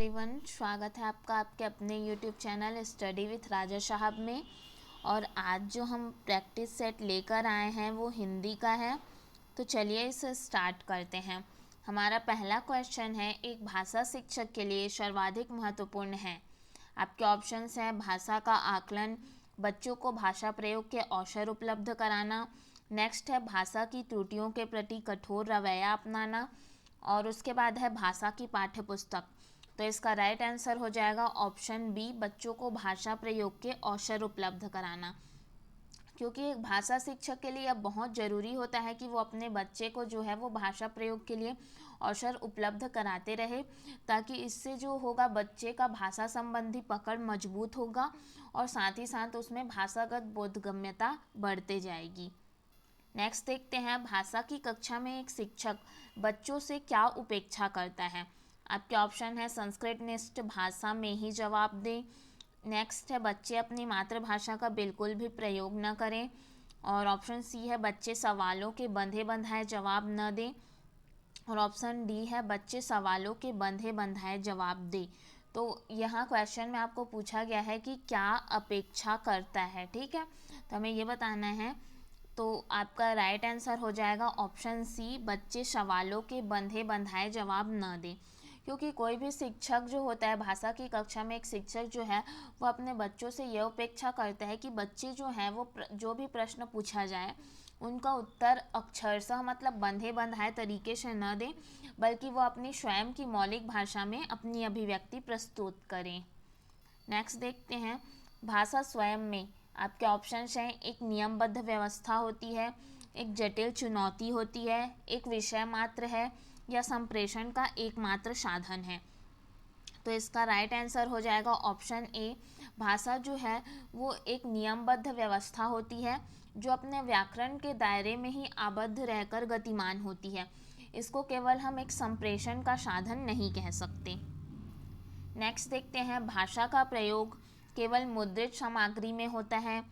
Everyone, स्वागत है आपका आपके अपने यूट्यूब चैनल स्टडी विथ राजा साहब में। और आज जो हम प्रैक्टिस सेट लेकर आए हैं वो हिंदी का है। तो चलिए इसे स्टार्ट करते हैं। हमारा पहला क्वेश्चन है, एक भाषा शिक्षक के लिए सर्वाधिक महत्वपूर्ण है। आपके ऑप्शंस हैं भाषा का आकलन, बच्चों को भाषा प्रयोग के अवसर उपलब्ध कराना, नेक्स्ट है भाषा की त्रुटियों के प्रति कठोर रवैया अपनाना, और उसके बाद है भाषा की पाठ्य पुस्तक। तो इसका राइट आंसर हो जाएगा ऑप्शन बी, बच्चों को भाषा प्रयोग के अवसर उपलब्ध कराना। क्योंकि एक भाषा शिक्षक के लिए अब बहुत ज़रूरी होता है कि वो अपने बच्चे को जो है वो भाषा प्रयोग के लिए अवसर उपलब्ध कराते रहे, ताकि इससे जो होगा बच्चे का भाषा संबंधी पकड़ मजबूत होगा और साथ ही साथ उसमें भाषागत बोधगम्यता बढ़ते जाएगी। नेक्स्ट देखते हैं, भाषा की कक्षा में एक शिक्षक बच्चों से क्या उपेक्षा करता है। आपके ऑप्शन है संस्कृत निष्ठ भाषा में ही जवाब दें, नेक्स्ट है बच्चे अपनी मातृभाषा का बिल्कुल भी प्रयोग न करें, और ऑप्शन सी है बच्चे सवालों के बंधे बंधाए जवाब न दें, और ऑप्शन डी है बच्चे सवालों के बंधे बंधाए जवाब दें। तो यहाँ क्वेश्चन में आपको पूछा गया है कि क्या अपेक्षा करता है, ठीक है, तो हमें ये बताना है। तो आपका राइट आंसर हो जाएगा ऑप्शन सी, बच्चे सवालों के बंधे बंधाए जवाब न दें। क्योंकि कोई भी शिक्षक जो होता है, भाषा की कक्षा में एक शिक्षक जो है वो अपने बच्चों से यह अपेक्षा करता है कि बच्चे जो हैं वो जो भी प्रश्न पूछा जाए उनका उत्तर अक्षरशः मतलब बंधे बंधाए तरीके से न दें, बल्कि वो अपनी स्वयं की मौलिक भाषा में अपनी अभिव्यक्ति प्रस्तुत करें। नेक्स्ट देखते हैं, भाषा स्वयं में आपके ऑप्शंस हैं, एक नियमबद्ध व्यवस्था होती है, एक जटिल चुनौती होती है, एक विषय मात्र है, या संप्रेषण का एकमात्र साधन है। तो इसका राइट आंसर हो जाएगा ऑप्शन ए, भाषा जो है वो एक नियमबद्ध व्यवस्था होती है जो अपने व्याकरण के दायरे में ही आबद्ध रहकर गतिमान होती है। इसको केवल हम एक संप्रेषण का साधन नहीं कह सकते। नेक्स्ट देखते हैं, भाषा का प्रयोग केवल मुद्रित सामग्री में होता है,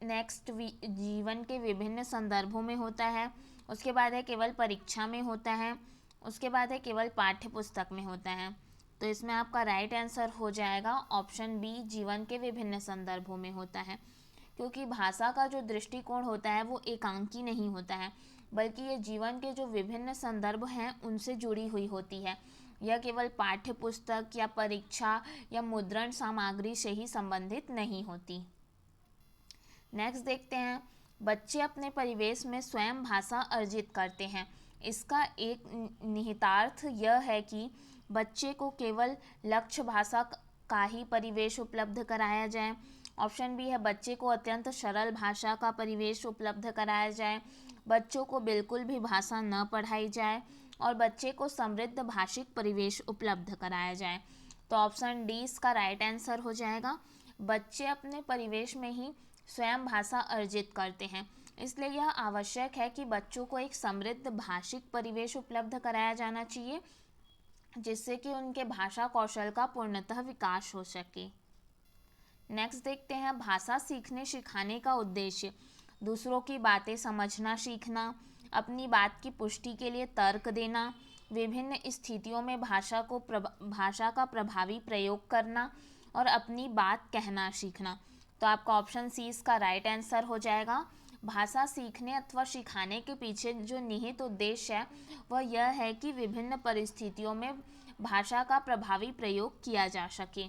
नेक्स्ट जीवन के विभिन्न संदर्भों में होता है, उसके बाद है केवल परीक्षा में होता है, उसके बाद है केवल पाठ्य पुस्तक में होता है। तो इसमें आपका राइट आंसर हो जाएगा ऑप्शन बी, जीवन के विभिन्न संदर्भों में होता है। क्योंकि भाषा का जो दृष्टिकोण होता है वो एकांकी नहीं होता है, बल्कि ये जीवन के जो विभिन्न संदर्भ हैं उनसे जुड़ी हुई होती है। यह केवल पाठ्य पुस्तक या परीक्षा या मुद्रण सामग्री से ही संबंधित नहीं होती। नेक्स्ट देखते हैं, बच्चे अपने परिवेश में स्वयं भाषा अर्जित करते हैं। इसका एक निहितार्थ यह है कि बच्चे को केवल लक्ष्य भाषा का ही परिवेश उपलब्ध कराया जाए। ऑप्शन बी है बच्चे को अत्यंत सरल भाषा का परिवेश उपलब्ध कराया जाए, बच्चों को बिल्कुल भी भाषा न पढ़ाई जाए, और बच्चे को समृद्ध भाषिक परिवेश उपलब्ध कराया जाए। तो ऑप्शन डी इसका राइट आंसर हो जाएगा, बच्चे अपने परिवेश में ही स्वयं भाषा अर्जित करते हैं। इसलिए यह आवश्यक है कि बच्चों को एक समृद्ध भाषिक परिवेश उपलब्ध कराया जाना चाहिए, जिससे कि उनके भाषा कौशल का पूर्णतः विकास हो सके। नेक्स्ट देखते हैं, भाषा सीखने सिखाने का उद्देश्य दूसरों की बातें समझना सीखना, अपनी बात की पुष्टि के लिए तर्क देना, विभिन्न स्थितियों में भाषा का प्रभावी प्रयोग करना, और अपनी बात कहना सीखना। तो आपका ऑप्शन सी इसका राइट आंसर हो जाएगा। भाषा सीखने अथवा सिखाने के पीछे जो निहित उद्देश्य है वह यह है कि विभिन्न परिस्थितियों में भाषा का प्रभावी प्रयोग किया जा सके।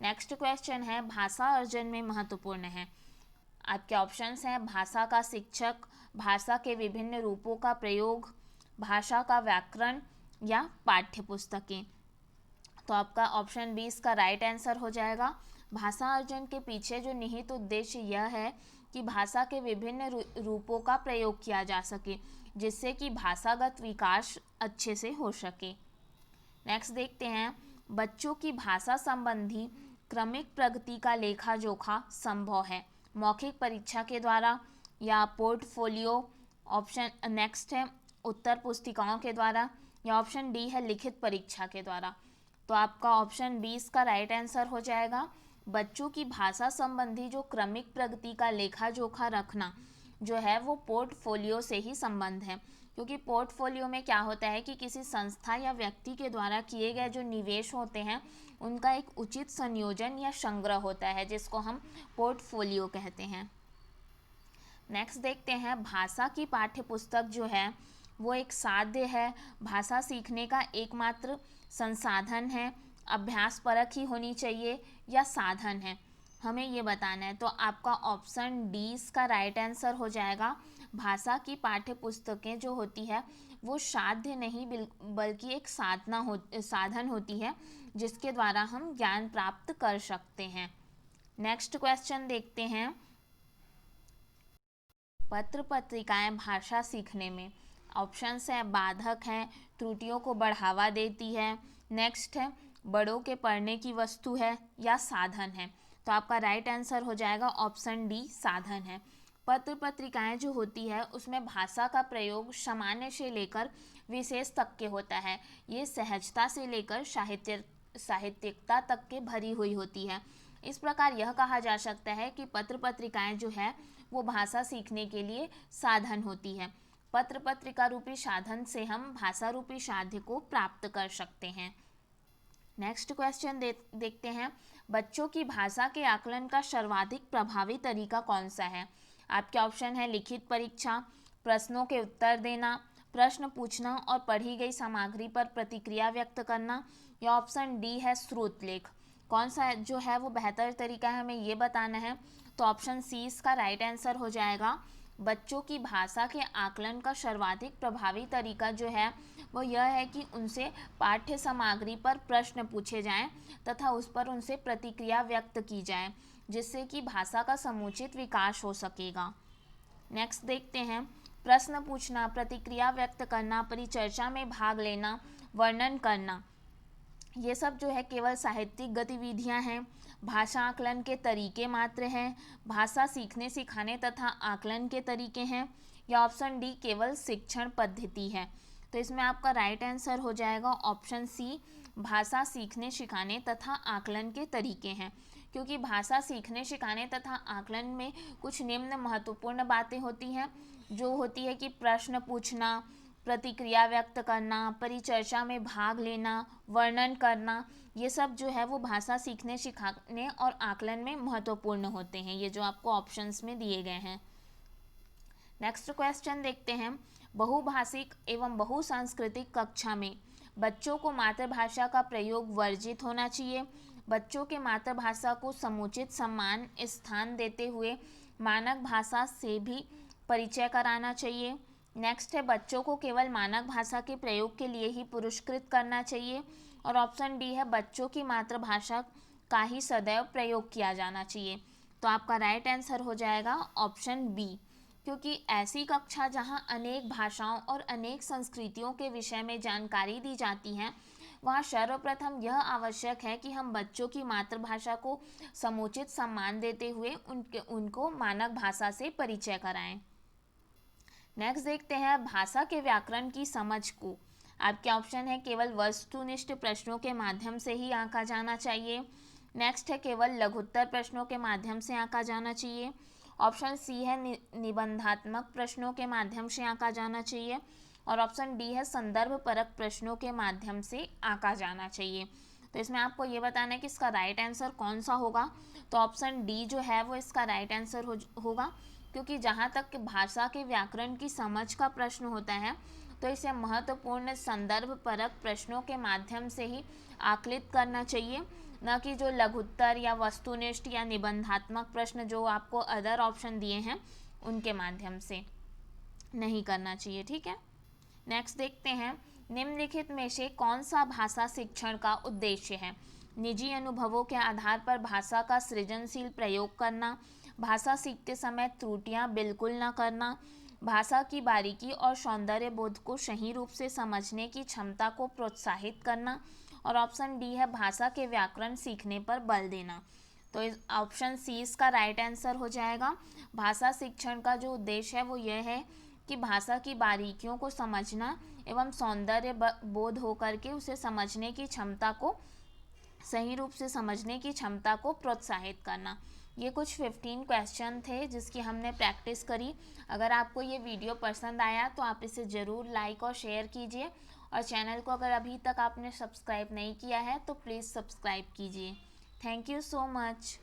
नेक्स्ट क्वेश्चन है, भाषा अर्जन में महत्वपूर्ण है। आपके ऑप्शंस हैं भाषा का शिक्षक, भाषा के विभिन्न रूपों का प्रयोग, भाषा का व्याकरण, या पाठ्य पुस्तकें। तो आपका ऑप्शन बी इसका राइट आंसर हो जाएगा। भाषा अर्जन के पीछे जो निहित उद्देश्य यह है कि भाषा के विभिन्न रूपों का प्रयोग किया जा सके, जिससे कि भाषागत विकास अच्छे से हो सके। नेक्स्ट देखते हैं, बच्चों की भाषा संबंधी क्रमिक प्रगति का लेखा जोखा संभव है, मौखिक परीक्षा के द्वारा या पोर्टफोलियो, ऑप्शन नेक्स्ट है उत्तर पुस्तिकाओं के द्वारा, या ऑप्शन डी है लिखित परीक्षा के द्वारा। तो आपका ऑप्शन बी इसका राइट आंसर हो जाएगा। बच्चों की भाषा संबंधी जो क्रमिक प्रगति का लेखा जोखा रखना जो है वो पोर्टफोलियो से ही संबंध है, क्योंकि पोर्टफोलियो में क्या होता है कि किसी संस्था या व्यक्ति के द्वारा किए गए जो निवेश होते हैं उनका एक उचित संयोजन या संग्रह होता है, जिसको हम पोर्टफोलियो कहते हैं। नेक्स्ट देखते हैं, भाषा की पाठ्य पुस्तक जो है वो एक साध्य है, भाषा सीखने का एकमात्र संसाधन है, अभ्यास परक ही होनी चाहिए या साधन है, हमें ये बताना है। तो आपका ऑप्शन डी इसका राइट आंसर हो जाएगा। भाषा की पाठ्य पुस्तकें जो होती है वो साध्य नहीं बल्कि एक साधन होती है जिसके द्वारा हम ज्ञान प्राप्त कर सकते हैं। नेक्स्ट क्वेश्चन देखते हैं, पत्र पत्रिकाएं भाषा सीखने में, ऑप्शंस है बाधक है, त्रुटियों को बढ़ावा देती है, नेक्स्ट है बड़ों के पढ़ने की वस्तु है या साधन है। तो आपका राइट आंसर हो जाएगा ऑप्शन डी, साधन है। पत्र पत्रिकाएं जो होती है उसमें भाषा का प्रयोग सामान्य से लेकर विशेष तक के होता है, ये सहजता से लेकर साहित्यिकता तक के भरी हुई होती है। इस प्रकार यह कहा जा सकता है कि पत्र पत्रिकाएं जो है वो भाषा सीखने के लिए साधन होती है। पत्र पत्रिका रूपी साधन से हम भाषा रूपी साध्य को प्राप्त कर सकते हैं। नेक्स्ट क्वेश्चन देखते हैं, बच्चों की भाषा के आकलन का सर्वाधिक प्रभावी तरीका कौन सा है। आपके ऑप्शन है लिखित परीक्षा, प्रश्नों के उत्तर देना, प्रश्न पूछना और पढ़ी गई सामग्री पर प्रतिक्रिया व्यक्त करना, या ऑप्शन डी है श्रुत लेख। कौन सा जो है वो बेहतर तरीका है हमें ये बताना है। तो ऑप्शन सी इसका राइट आंसर हो जाएगा। बच्चों की भाषा के आकलन का सर्वाधिक प्रभावी तरीका जो है वो यह है कि उनसे पाठ्य सामग्री पर प्रश्न पूछे जाएं तथा उस पर उनसे प्रतिक्रिया व्यक्त की जाए, जिससे कि भाषा का समुचित विकास हो सकेगा। नेक्स्ट देखते हैं, प्रश्न पूछना, प्रतिक्रिया व्यक्त करना, परिचर्चा में भाग लेना, वर्णन करना, ये सब जो है केवल साहित्यिक गतिविधियां हैं, भाषा आकलन के तरीके मात्र हैं, भाषा सीखने सिखाने तथा आकलन के तरीके हैं, या ऑप्शन डी केवल शिक्षण पद्धति है। तो इसमें आपका राइट आंसर हो जाएगा ऑप्शन सी, भाषा सीखने सिखाने तथा आकलन के तरीके हैं। क्योंकि भाषा सीखने सिखाने तथा आकलन में कुछ निम्न महत्वपूर्ण बातें होती हैं, जो होती है कि प्रश्न पूछना, प्रतिक्रिया व्यक्त करना, परिचर्चा में भाग लेना, वर्णन करना, ये सब जो है वो भाषा सीखने सिखाने और आकलन में महत्वपूर्ण होते हैं, ये जो आपको ऑप्शंस में दिए गए हैं। नेक्स्ट क्वेश्चन देखते हैं, बहुभाषिक एवं बहुसांस्कृतिक कक्षा में बच्चों को मातृभाषा का प्रयोग वर्जित होना चाहिए। बच्चों के मातृभाषा को समुचित सम्मान स्थान देते हुए मानक भाषा से भी परिचय कराना चाहिए। नेक्स्ट है, बच्चों को केवल मानक भाषा के प्रयोग के लिए ही पुरस्कृत करना चाहिए। और ऑप्शन डी है, बच्चों की मातृभाषा का ही सदैव प्रयोग किया जाना चाहिए। तो आपका राइट आंसर हो जाएगा ऑप्शन बी, क्योंकि ऐसी कक्षा जहां अनेक भाषाओं और अनेक संस्कृतियों के विषय में जानकारी दी जाती है, वहाँ सर्वप्रथम यह आवश्यक है कि हम बच्चों की मातृभाषा को समुचित सम्मान देते हुए उनको मानक भाषा से परिचय कराएं। नेक्स्ट देखते हैं, भाषा के व्याकरण की समझ को आपके ऑप्शन है केवल वस्तुनिष्ठ प्रश्नों के माध्यम से ही आंका जाना चाहिए। नेक्स्ट है केवल लघुत्तर प्रश्नों के माध्यम से आंका जाना चाहिए। ऑप्शन सी है निबंधात्मक प्रश्नों के माध्यम से आंका जाना चाहिए। और ऑप्शन डी है संदर्भ परक प्रश्नों के माध्यम से आंका जाना चाहिए। तो इसमें आपको ये बताना है कि इसका राइट आंसर कौन सा होगा। तो ऑप्शन डी जो है वो इसका राइट आंसर होगा, क्योंकि जहाँ तक भाषा के व्याकरण की समझ का प्रश्न होता है तो इसे महत्वपूर्ण संदर्भ परक प्रश्नों के माध्यम से ही आकलित करना चाहिए, न कि जो लघुत्तर या वस्तुनिष्ठ या निबंधात्मक प्रश्न जो आपको अदर ऑप्शन दिए हैं उनके माध्यम से नहीं करना चाहिए। ठीक है, नेक्स्ट देखते हैं, निम्नलिखित में से कौन सा भाषा शिक्षण का उद्देश्य है। निजी अनुभवों के आधार पर भाषा का सृजनशील प्रयोग करना, भाषा सीखते समय त्रुटियां बिल्कुल न करना, भाषा की बारीकी और सौंदर्य बोध को सही रूप से समझने की क्षमता को प्रोत्साहित करना, और ऑप्शन डी है भाषा के व्याकरण सीखने पर बल देना। तो इस ऑप्शन सी इसका राइट आंसर हो जाएगा। भाषा शिक्षण का जो उद्देश्य है वो यह है कि भाषा की बारीकियों को समझना एवं सौंदर्य बोध होकर के उसे समझने की क्षमता को सही रूप से समझने की क्षमता को प्रोत्साहित करना। ये कुछ 15 क्वेश्चन थे जिसकी हमने प्रैक्टिस करी। अगर आपको ये वीडियो पसंद आया तो आप इसे ज़रूर लाइक और शेयर कीजिए, और चैनल को अगर अभी तक आपने सब्सक्राइब नहीं किया है तो प्लीज़ सब्सक्राइब कीजिए। Thank you so much.